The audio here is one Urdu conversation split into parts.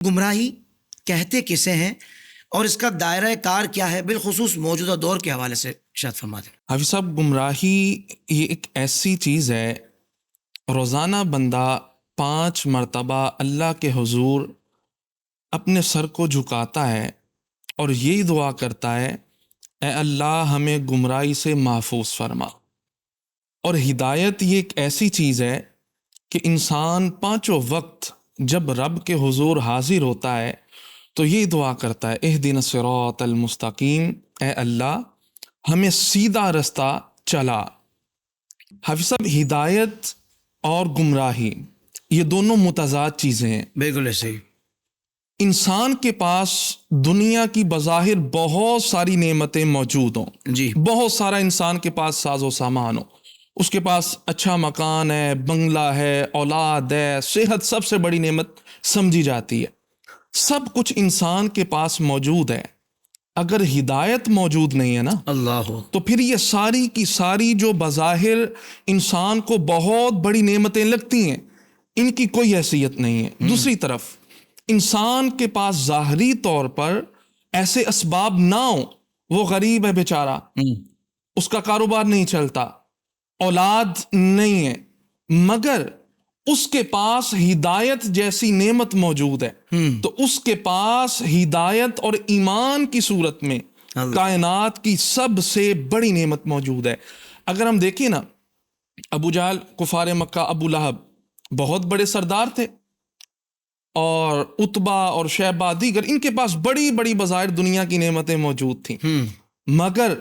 گمراہی کہتے کسے ہیں اور اس کا دائرہ کار کیا ہے، بالخصوص موجودہ دور کے حوالے سے ارشاد فرما دیں۔ حافظ صاحب، گمراہی یہ ایک ایسی چیز ہے، روزانہ بندہ 5 مرتبہ اللہ کے حضور اپنے سر کو جھکاتا ہے اور یہی دعا کرتا ہے، اے اللہ ہمیں گمراہی سے محفوظ فرما۔ اور ہدایت یہ ایک ایسی چیز ہے کہ انسان 5 وقت جب رب کے حضور حاضر ہوتا ہے تو یہ دعا کرتا ہے، اہدنا الصراط المستقیم، اے اللہ ہمیں سیدھا رستہ چلا۔ حافظ صاحب، ہدایت اور گمراہی یہ دونوں متضاد چیزیں ہیں۔ بالکل ایسے ہی۔ انسان کے پاس دنیا کی بظاہر بہت ساری نعمتیں موجود ہوں، جی، بہت سارا انسان کے پاس ساز و سامان ہو، اس کے پاس اچھا مکان ہے، بنگلہ ہے، اولاد ہے، صحت سب سے بڑی نعمت سمجھی جاتی ہے، سب کچھ انسان کے پاس موجود ہے، اگر ہدایت موجود نہیں ہے نا اللہ تو پھر یہ ساری کی ساری جو بظاہر انسان کو بہت بڑی نعمتیں لگتی ہیں، ان کی کوئی حیثیت نہیں ہے۔ دوسری طرف انسان کے پاس ظاہری طور پر ایسے اسباب نہ ہوں، وہ غریب ہے بیچارہ، اس کا کاروبار نہیں چلتا، اولاد نہیں ہے، مگر اس کے پاس ہدایت جیسی نعمت موجود ہے، تو اس کے پاس ہدایت اور ایمان کی صورت میں کائنات کی سب سے بڑی نعمت موجود ہے۔ اگر ہم دیکھیں نا، ابو جہل کفار مکہ، ابو لہب بہت بڑے سردار تھے، اور عتبہ اور شیبہ دیگر، ان کے پاس بڑی بڑی بظاہر دنیا کی نعمتیں موجود تھیں، مگر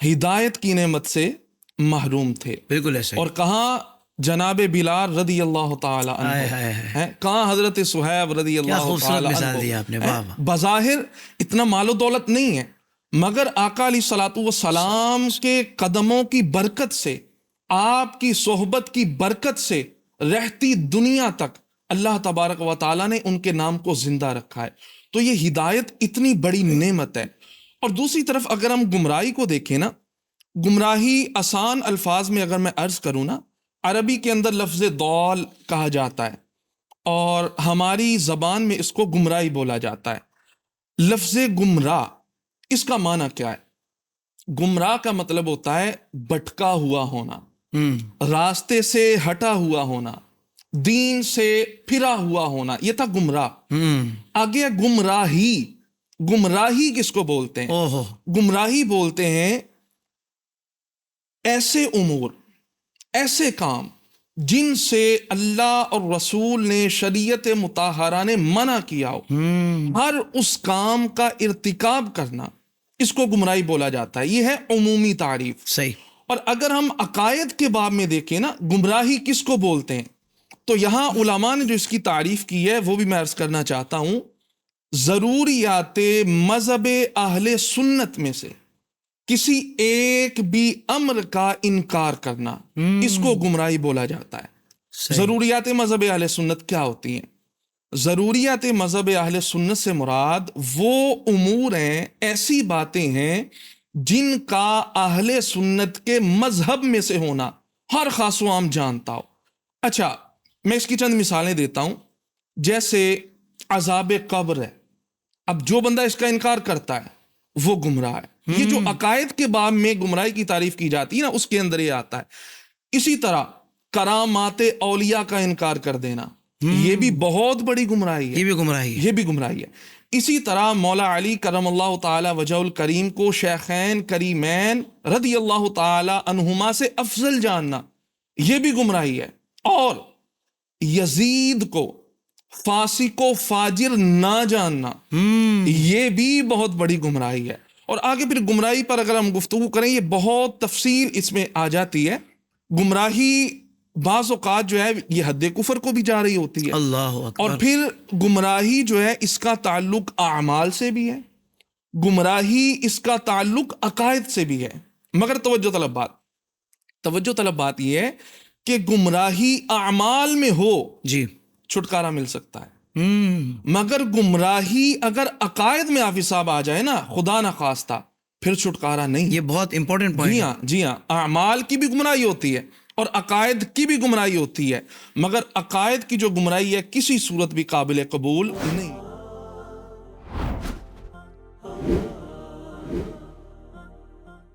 ہدایت کی نعمت سے محروم تھے۔ بالکل ایسے اور کہاں جناب بلال رضی اللہ تعالی عنہ، کہاں حضرت صہیب رضی اللہ تعالی مثال دی آپ نے، واہ عنہ، بظاہر اتنا مال و دولت نہیں ہے، مگر آقا علیہ الصلوۃ والسلام کے قدموں کی برکت سے، آپ کی صحبت کی برکت سے رہتی دنیا تک اللہ تبارک و تعالیٰ نے ان کے نام کو زندہ رکھا ہے۔ تو یہ ہدایت اتنی بڑی نعمت ہے۔ اور دوسری طرف اگر ہم گمراہی کو دیکھیں نا، گمراہی آسان الفاظ میں اگر میں عرض کروں نا، عربی کے اندر لفظ ضال کہا جاتا ہے، اور ہماری زبان میں اس کو گمراہی بولا جاتا ہے۔ لفظ گمراہ، اس کا معنی کیا ہے؟ گمراہ کا مطلب ہوتا ہے بھٹکا ہوا ہونا، راستے سے ہٹا ہوا ہونا، دین سے پھرا ہوا ہونا، یہ تھا گمراہ۔ آگے گمراہی، گمراہی کس کو بولتے ہیں؟ گمراہی بولتے ہیں ایسے امور، ایسے کام جن سے اللہ اور رسول نے، شریعت مطہرہ نے منع کیا ہو، ہر اس کام کا ارتکاب کرنا، اس کو گمراہی بولا جاتا ہے۔ یہ ہے عمومی تعریف۔ صحیح۔ اور اگر ہم عقائد کے باب میں دیکھیں نا، گمراہی کس کو بولتے ہیں، تو یہاں علماء نے جو اس کی تعریف کی ہے وہ بھی میں عرض کرنا چاہتا ہوں۔ ضروریات مذہب اہل سنت میں سے کسی ایک بھی امر کا انکار کرنا، اس کو گمراہی بولا جاتا ہے۔ ضروریات مذہب اہل سنت کیا ہوتی ہیں؟ ضروریات مذہب اہل سنت سے مراد وہ امور ہیں، ایسی باتیں ہیں جن کا اہل سنت کے مذہب میں سے ہونا ہر خاص و عام جانتا ہو۔ اچھا، میں اس کی چند مثالیں دیتا ہوں، جیسے عذاب قبر ہے۔ اب جو بندہ اس کا انکار کرتا ہے وہ گمراہ ہے۔ یہ جو عقائد کے باب میں گمراہی کی تعریف کی جاتی ہے نا، اس کے اندر یہ آتا ہے۔ اسی طرح کرامات اولیاء کا انکار کر دینا، یہ بھی بہت بڑی گمراہی ہے، یہ بھی گمراہی ہے۔ اسی طرح مولا علی کرم اللہ تعالی وجہ الکریم کو شیخین کریمین رضی اللہ تعالی عنہما سے افضل جاننا، یہ بھی گمراہی ہے۔ اور یزید کو فاسق و فاجر نہ جاننا، یہ بھی بہت بڑی گمراہی ہے۔ اور آگے پھر گمراہی پر اگر ہم گفتگو کریں، یہ بہت تفصیل اس میں آ جاتی ہے۔ گمراہی بعض اوقات جو ہے یہ حد کفر کو بھی جا رہی ہوتی ہے، اللہ اکبر۔ اور پھر گمراہی جو ہے اس کا تعلق اعمال سے بھی ہے، گمراہی اس کا تعلق عقائد سے بھی ہے۔ مگر توجہ طلب بات یہ ہے کہ گمراہی اعمال میں ہو جی چھٹکارا مل سکتا ہے، مگر گمراہی اگر عقائد میں حافظ صاحب آ جائے نا، خدا نہ خواستہ، پھر چھٹکارا نہیں۔ یہ بہت امپورٹنٹ پوائنٹ ہے۔ جی ہاں، اعمال کی بھی گمراہی ہوتی ہے اور عقائد کی بھی گمراہی ہوتی ہے، مگر عقائد کی جو گمراہی ہے کسی صورت بھی قابل قبول نہیں۔